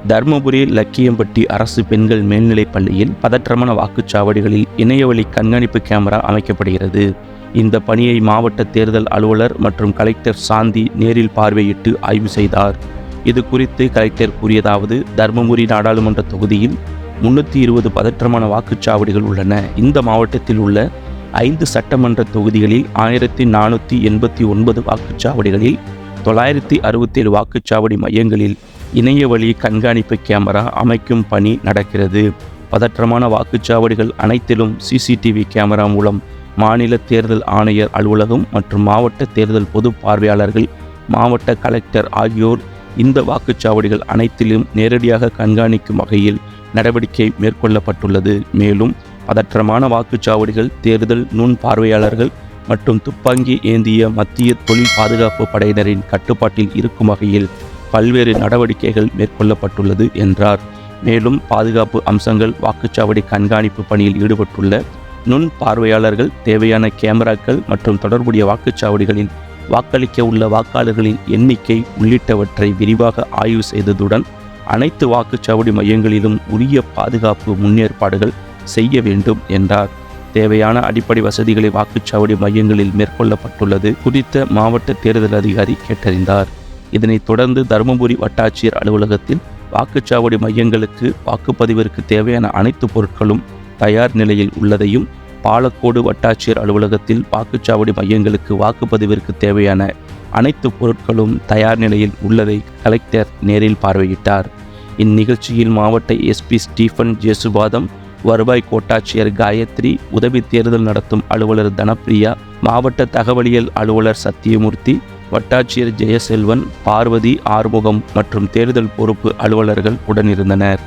தருமபுரி லக்கியம்பட்டி அரசு பெண்கள் மேல்நிலைப் பள்ளியில் பதற்றமான வாக்குச்சாவடிகளில் இணையவழி கண்காணிப்பு கேமரா அமைக்கப்படுகிறது. இந்த பணியை மாவட்ட தேர்தல் அலுவலர் மற்றும் கலெக்டர் சாந்தி நேரில் பார்வையிட்டு ஆய்வு செய்தார். இது குறித்து கலெக்டர் கூறியதாவது: தருமபுரி நாடாளுமன்ற தொகுதியில் 320 பதற்றமான வாக்குச்சாவடிகள் உள்ளன. இந்த மாவட்டத்தில் உள்ள 5 சட்டமன்ற தொகுதிகளில் 1489 வாக்குச்சாவடிகளில் 967 வாக்குச்சாவடி மையங்களில் இணையவழி கண்காணிப்பு கேமரா அமைக்கும் பணி நடக்கிறது. பதற்றமான வாக்குச்சாவடிகள் அனைத்திலும் சிசிடிவி கேமரா மூலம் மாநில தேர்தல் ஆணையர் அலுவலகம் மற்றும் மாவட்ட தேர்தல் பொது பார்வையாளர்கள், மாவட்ட கலெக்டர் ஆகியோர் இந்த வாக்குச்சாவடிகள் அனைத்திலும் நேரடியாக கண்காணிக்கும் வகையில் நடவடிக்கை மேற்கொள்ளப்பட்டுள்ளது. மேலும் பதற்றமான வாக்குச்சாவடிகள் தேர்தல் நுண் பார்வையாளர்கள் மற்றும் துப்பாக்கி ஏந்திய மத்திய தொழில் பாதுகாப்பு படையினரின் கட்டுப்பாட்டில் இருக்கும் வகையில் பல்வேறு நடவடிக்கைகள் மேற்கொள்ளப்பட்டுள்ளது என்றார். மேலும் பாதுகாப்பு அம்சங்கள், வாக்குச்சாவடி கண்காணிப்பு பணியில் ஈடுபட்டுள்ள நுண் பார்வையாளர்கள், தேவையான கேமராக்கள் மற்றும் தொடர்புடைய வாக்குச்சாவடிகளில் வாக்களிக்க உள்ள வாக்காளர்களின் எண்ணிக்கை உள்ளிட்டவற்றை விரிவாக ஆய்வு செய்ததுடன் அனைத்து வாக்குச்சாவடி மையங்களிலும் உரிய பாதுகாப்பு முன்னேற்பாடுகள் செய்ய வேண்டும் என்றார். தேவையான அடிப்படை வசதிகளை வாக்குச்சாவடி மையங்களில் மேற்கொள்ளப்பட்டுள்ளது குறித்த மாவட்ட தேர்தல் அதிகாரி கேட்டறிந்தார். இதனைத் தொடர்ந்து தருமபுரி வட்டாட்சியர் அலுவலகத்தில் வாக்குச்சாவடி மையங்களுக்கு வாக்குப்பதிவிற்கு தேவையான அனைத்து பொருட்களும் தயார் நிலையில் உள்ளதையும், பாலக்கோடு வட்டாட்சியர் அலுவலகத்தில் வாக்குச்சாவடி மையங்களுக்கு வாக்குப்பதிவிற்கு தேவையான அனைத்து பொருட்களும் தயார் நிலையில் உள்ளதை கலெக்டர் நேரில் பார்வையிட்டார். இந்நிகழ்ச்சியில் மாவட்ட எஸ்பி ஸ்டீபன் ஜேசுபாதம், வருவாய் கோட்டாட்சியர் காயத்ரி, உதவி தேர்தல் நடத்தும் அலுவலர் தனப்பிரியா, மாவட்ட தகவலியல் அலுவலர் சத்தியமூர்த்தி, வட்டாட்சியர் ஜெயசெல்வன், பார்வதி, ஆறுமுகம் மற்றும் தேர்தல் பொறுப்பு அலுவலர்கள் உடனிருந்தனர்.